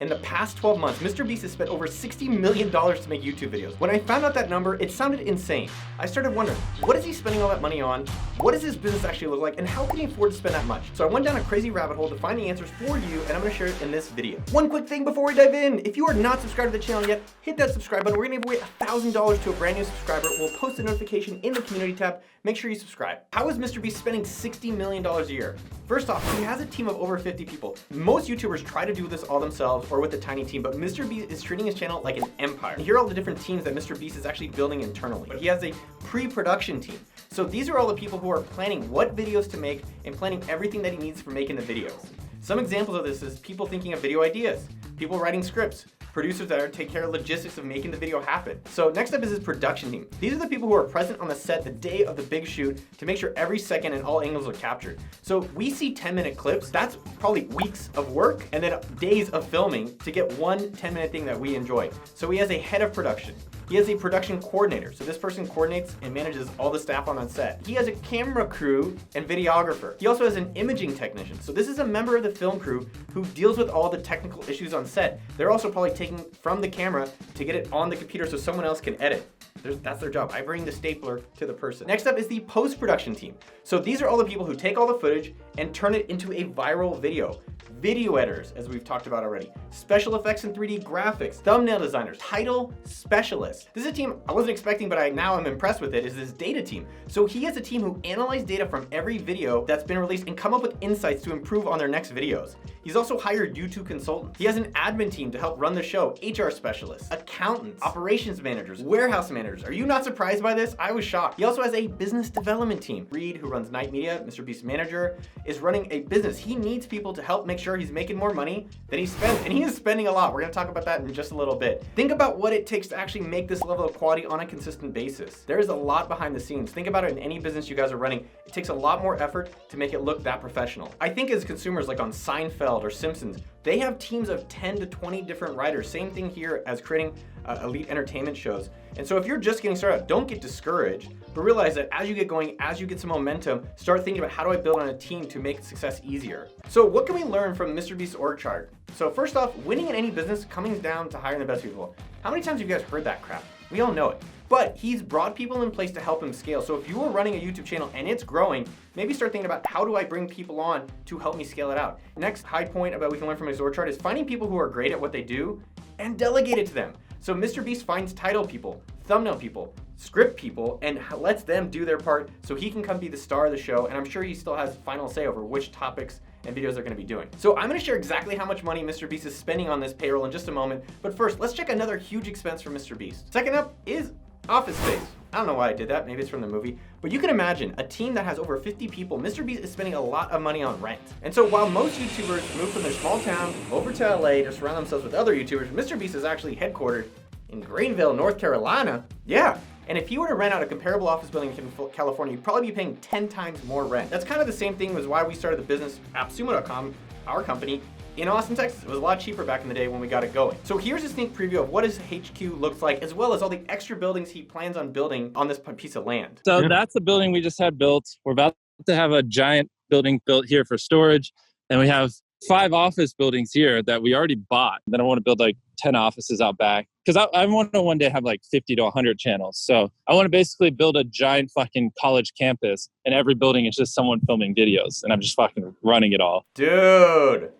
In the past 12 months, MrBeast has spent over $60 million to make YouTube videos. When I found out that number, it sounded insane. I started wondering, what is he spending all that money on? What does his business actually look like? And how can he afford to spend that much? So I went down a crazy rabbit hole to find the answers for you, and I'm gonna share it in this video. One quick thing before we dive in. If you are not subscribed to the channel yet, hit that subscribe button. We're gonna give away $1,000 to a brand new subscriber. We'll post a notification in the community tab. Make sure you subscribe. How is MrBeast spending $60 million a year? First off, he has a team of over 50 people. Most YouTubers try to do this all themselves or with a tiny team, but MrBeast is treating his channel like an empire. And here are all the different teams that MrBeast is actually building internally. But he has a pre-production team. So these are all the people who are planning what videos to make and planning everything that he needs for making the videos. Some examples of this is people thinking of video ideas, people writing scripts, producers that take care of logistics of making the video happen. So next up is his production team. These are the people who are present on the set the day of the big shoot to make sure every second and all angles are captured. So we see 10-minute clips, that's probably weeks of work and then days of filming to get one 10-minute thing that we enjoy. So he has a head of production. He has a production coordinator, so this person coordinates and manages all the staff on that set. He has a camera crew and videographer. He also has an imaging technician. So this is a member of the film crew who deals with all the technical issues on set. They're also probably taking from the camera to get it on the computer so someone else can edit. That's their job. I bring the stapler to the person. Next up is the post-production team. So these are all the people who take all the footage and turn it into a viral video. Video editors, as we've talked about already, special effects and 3D graphics, thumbnail designers, title specialists. This is a team I wasn't expecting, but now I'm impressed with it, is this data team. So he has a team who analyze data from every video that's been released and come up with insights to improve on their next videos. He's also hired YouTube consultants. He has an admin team to help run the show, HR specialists, accountants, operations managers, warehouse managers. Are you not surprised by this? I was shocked. He also has a business development team. Reed, who runs Night Media, MrBeast's manager, is running a business. He needs people to help make sure he's making more money than he spends, and he is spending a lot. We're gonna talk about that in just a little bit. Think about what it takes to actually make this level of quality on a consistent basis. There is a lot behind the scenes. Think about it in any business you guys are running. It takes a lot more effort to make it look that professional. I think as consumers, like on Seinfeld or Simpsons, they have teams of 10 to 20 different writers. Same thing here as creating elite entertainment shows. And so if you're just getting started, don't get discouraged, but realize that as you get going, as you get some momentum, start thinking about how do I build on a team to make success easier. So what can we learn from MrBeast's org chart? So first off, winning in any business comes down to hiring the best people. How many times have you guys heard that crap? We all know it. But he's brought people in place to help him scale. So if you are running a YouTube channel and it's growing, maybe start thinking about how do I bring people on to help me scale it out. Next high point about we can learn from his org chart is finding people who are great at what they do and delegate it to them. So MrBeast finds title people, thumbnail people, script people, and lets them do their part so he can come be the star of the show. And I'm sure he still has final say over which topics and videos they're gonna be doing. So I'm gonna share exactly how much money MrBeast is spending on this payroll in just a moment. But first, let's check another huge expense for MrBeast. Second up is office space. I don't know why I did that, maybe it's from the movie, but you can imagine a team that has over 50 people, MrBeast is spending a lot of money on rent. And so while most YouTubers move from their small town over to LA to surround themselves with other YouTubers, MrBeast is actually headquartered in Greenville, North Carolina. Yeah. And if you were to rent out a comparable office building in California, you'd probably be paying 10 times more rent. That's kind of the same thing as why we started the business AppSumo.com, our company, in Austin, Texas. It was a lot cheaper back in the day when we got it going. So here's a sneak preview of what his HQ looks like, as well as all the extra buildings he plans on building on this piece of land. So that's the building we just had built. We're about to have a giant building built here for storage. And we have 5 office buildings here that we already bought. Then I want to build like 10 offices out back. Because I want to one day have like 50 to 100 channels. So I want to basically build a giant fucking college campus, and every building is just someone filming videos, and I'm just fucking running it all. Dude.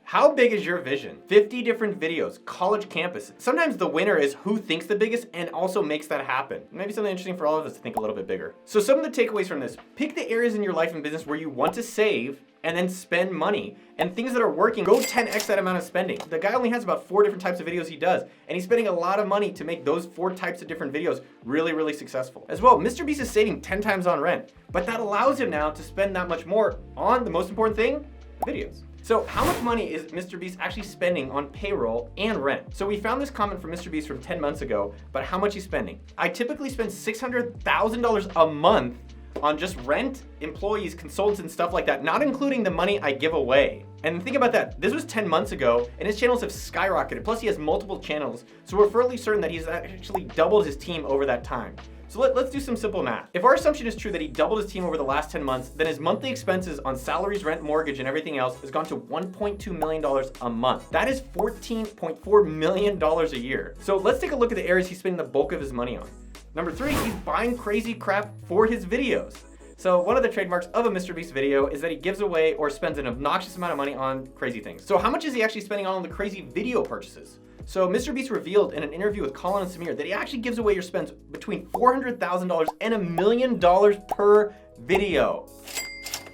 How big is your vision? 50 different videos, college campus. Sometimes the winner is who thinks the biggest and also makes that happen. Maybe something interesting for all of us to think a little bit bigger. So some of the takeaways from this, pick the areas in your life and business where you want to save and then spend money. And things that are working, go 10x that amount of spending. The guy only has about 4 different types of videos he does, and he's spending a lot of money to make those 4 types of different videos really, really successful. As well, MrBeast is saving 10 times on rent, but that allows him now to spend that much more on the most important thing, videos. So how much money is MrBeast actually spending on payroll and rent? So we found this comment from MrBeast from 10 months ago about how much he's spending. I typically spend $600,000 a month on just rent, employees, consultants, and stuff like that, not including the money I give away. And think about that. This was 10 months ago, and his channels have skyrocketed. Plus, he has multiple channels, so we're fairly certain that he's actually doubled his team over that time. So let's do some simple math. If our assumption is true that he doubled his team over the last 10 months, then his monthly expenses on salaries, rent, mortgage, and everything else has gone to $1.2 million a month. That is $14.4 million a year. So let's take a look at the areas he's spending the bulk of his money on. Number 3, he's buying crazy crap for his videos. So one of the trademarks of a MrBeast video is that he gives away or spends an obnoxious amount of money on crazy things. So how much is he actually spending on the crazy video purchases? So MrBeast revealed in an interview with Colin and Samir that he actually gives away or spends between $400,000 and $1 million per video.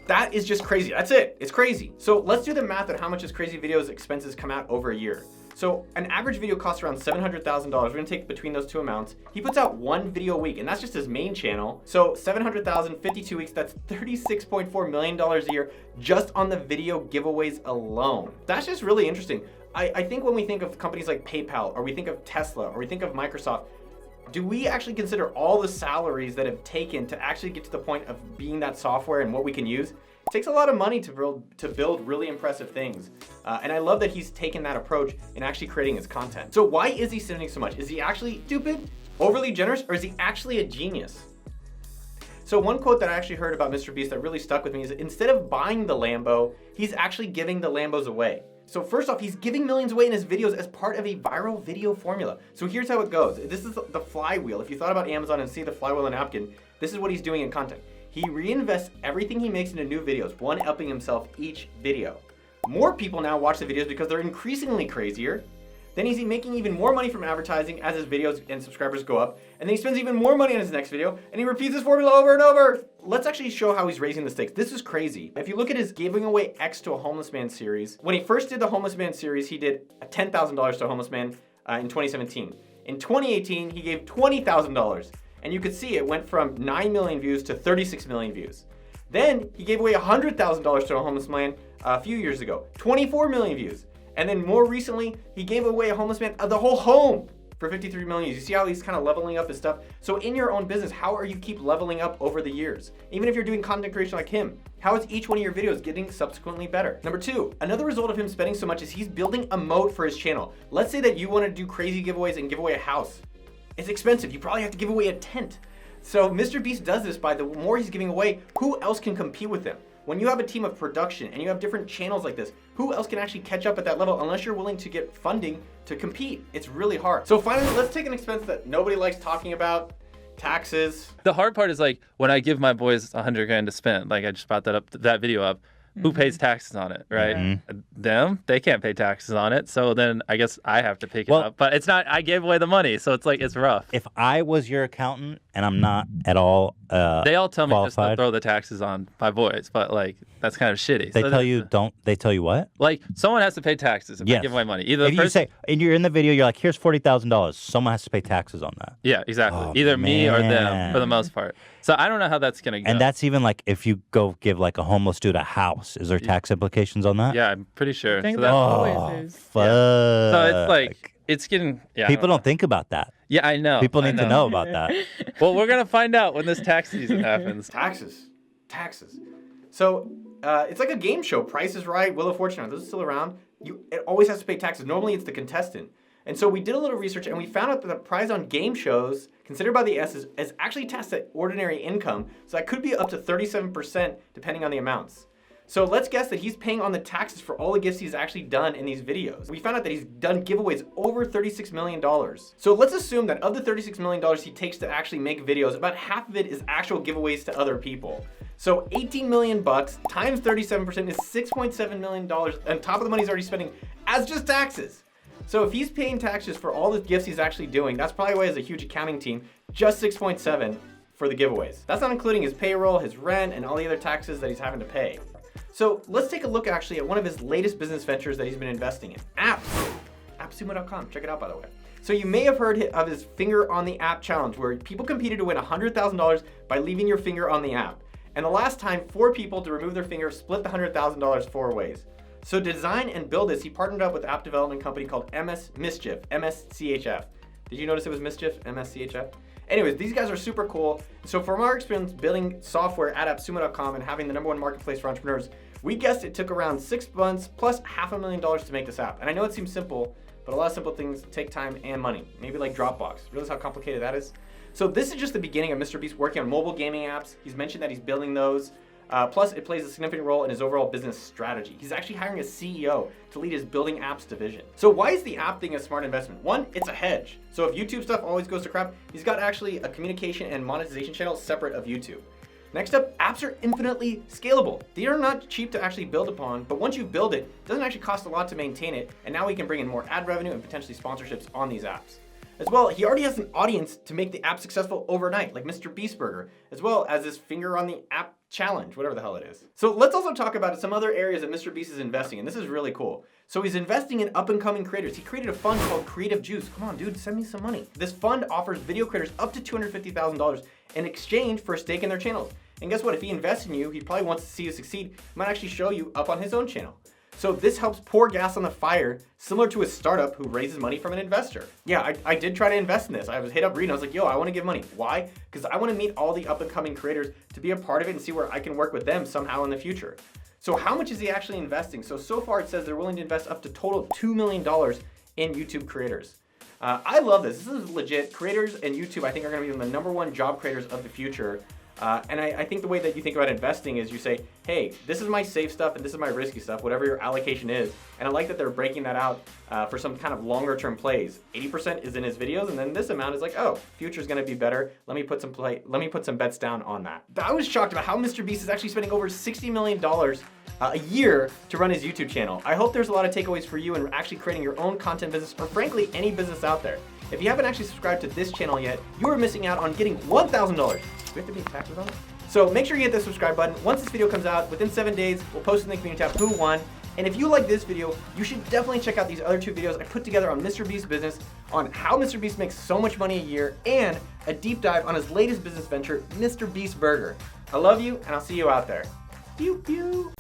That is just crazy. That's it. It's crazy. So let's do the math on how much his crazy videos expenses come out over a year. So an average video costs around $700,000. We're gonna take between those two amounts. He puts out one video a week, and that's just his main channel. So 700,000, 52 weeks, that's $36.4 million a year just on the video giveaways alone. That's just really interesting. I think when we think of companies like PayPal, or we think of Tesla, or we think of Microsoft, do we actually consider all the salaries that have taken to actually get to the point of being that software and what we can use? It takes a lot of money to build really impressive things. And I love that he's taken that approach in actually creating his content. So why is he spending so much? Is he actually stupid, overly generous, or is he actually a genius? So one quote that I actually heard about MrBeast that really stuck with me is that instead of buying the Lambo, he's actually giving the Lambos away. So first off, he's giving millions away in his videos as part of a viral video formula. So here's how it goes. This is the flywheel. If you thought about Amazon and see the flywheel and napkin, this is what he's doing in content. He reinvests everything he makes into new videos, one upping himself each video. More people now watch the videos because they're increasingly crazier. Then he's making even more money from advertising as his videos and subscribers go up. And then he spends even more money on his next video, and he repeats this formula over and over. Let's actually show how he's raising the stakes. This is crazy. If you look at his giving away X to a homeless man series, when he first did the homeless man series, he did $10,000 to a homeless man in 2017. In 2018, he gave $20,000. And you could see it went from 9 million views to 36 million views. Then he gave away $100,000 to a homeless man a few years ago, 24 million views. And then more recently, he gave away a homeless man the whole home for 53 million views. You see how he's kind of leveling up his stuff? So in your own business, how are you keep leveling up over the years? Even if you're doing content creation like him, how is each one of your videos getting subsequently better? Number 2, another result of him spending so much is he's building a moat for his channel. Let's say that you want to do crazy giveaways and give away a house. It's expensive. You probably have to give away a tent. So MrBeast does this by the more he's giving away, who else can compete with him? When you have a team of production and you have different channels like this, who else can actually catch up at that level unless you're willing to get funding to compete? It's really hard. So finally, let's take an expense that nobody likes talking about, taxes. The hard part is like when I give my boys 100 grand to spend, like I just brought that video up. Who pays taxes on it, right? Mm-hmm. Them, they can't pay taxes on it. So then I guess I have to pick it up. But it's not, I gave away the money. So it's like, it's rough. If I was your accountant and I'm not at all they all tell me just to qualified, throw the taxes on my boys, but like, that's kind of shitty. They so tell you don't, they tell you what? Like, someone has to pay taxes if I give away money. Either if you say, and you're in the video, you're like, here's $40,000. Someone has to pay taxes on that. Yeah, exactly. Oh, Either me or them for the most part. So I don't know how that's going to go. And that's even like if you go give like a homeless dude a house. Is there tax implications on that? Yeah, I'm pretty sure. I think So there that's, always is. Fuck. yeah. So it's like, it's getting, People don't think about that. Yeah, I know. People need to know about that. Well, we're going to find out when this tax season happens. Taxes. So it's like a game show. Price is Right, Wheel of Fortune, those are still around. It always has to pay taxes. Normally it's the contestant. And so we did a little research and we found out that the prize on game shows, considered by the S, is actually taxed at ordinary income. So that could be up to 37% depending on the amounts. So let's guess that he's paying on the taxes for all the gifts he's actually done in these videos. We found out that he's done giveaways over $36 million. So let's assume that of the $36 million he takes to actually make videos, about half of it is actual giveaways to other people. So 18 million bucks times 37% is $6.7 million on top of the money he's already spending as just taxes. So if he's paying taxes for all the gifts he's actually doing, that's probably why he has a huge accounting team, just 6.7 for the giveaways. That's not including his payroll, his rent, and all the other taxes that he's having to pay. So let's take a look actually at one of his latest business ventures that he's been investing in. Apps. Appsumo.com. Check it out, by the way. So you may have heard of his Finger on the App challenge, where people competed to win $100,000 by leaving your finger on the app. And the last time, 4 people to remove their finger split the $100,000 4 ways. So to design and build this, he partnered up with an app development company called Mischief, MSCHF. Did you notice it was Mischief, MSCHF? Anyways, these guys are super cool. So from our experience building software at AppSumo.com and having the #1 marketplace for entrepreneurs, we guessed it took around 6 months plus $500,000 to make this app. And I know it seems simple, but a lot of simple things take time and money. Maybe like Dropbox. Realize how complicated that is? So this is just the beginning of MrBeast working on mobile gaming apps. He's mentioned that he's building those. Plus, it plays a significant role in his overall business strategy. He's actually hiring a CEO to lead his building apps division. So why is the app thing a smart investment? One, it's a hedge. So if YouTube stuff always goes to crap, he's got actually a communication and monetization channel separate of YouTube. Next up, apps are infinitely scalable. They are not cheap to actually build upon, but once you build it, it doesn't actually cost a lot to maintain it, and now we can bring in more ad revenue and potentially sponsorships on these apps. As well, he already has an audience to make the app successful overnight, like MrBeast Burger, as well as this finger on the app challenge, whatever the hell it is. So let's also talk about some other areas that MrBeast is investing in. This is really cool. So he's investing in up-and-coming creators. He created a fund called Creative Juice. Come on, dude, send me some money. This fund offers video creators up to $250,000 in exchange for a stake in their channels. And guess what? If he invests in you, he probably wants to see you succeed. He might actually show you up on his own channel. So this helps pour gas on the fire, similar to a startup who raises money from an investor. Yeah, I did try to invest in this. I was hit up reading. I was like, yo, I want to give money. Why? Because I want to meet all the up and coming creators to be a part of it and see where I can work with them somehow in the future. So how much is he actually investing? So far it says they're willing to invest up to total $2 million in YouTube creators. I love this. This is legit. Creators and YouTube, I think, are going to be the #1 job creators of the future. And I think the way that you think about investing is you say, hey, this is my safe stuff and this is my risky stuff, whatever your allocation is. And I like that they're breaking that out for some kind of longer term plays. 80% is in his videos, and then this amount is like, oh, future's gonna be better. Let me put some bets down on that. I was shocked about how MrBeast is actually spending over $60 million a year to run his YouTube channel. I hope there's a lot of takeaways for you in actually creating your own content business, or frankly, any business out there. If you haven't actually subscribed to this channel yet, you are missing out on getting $1,000. Do we have to pay taxes on it? So make sure you hit the subscribe button. Once this video comes out, within 7 days, we'll post in the community tab who won. And if you like this video, you should definitely check out these other 2 videos I put together on MrBeast business, on how MrBeast makes so much money a year, and a deep dive on his latest business venture, MrBeast Burger. I love you, and I'll see you out there. Pew pew.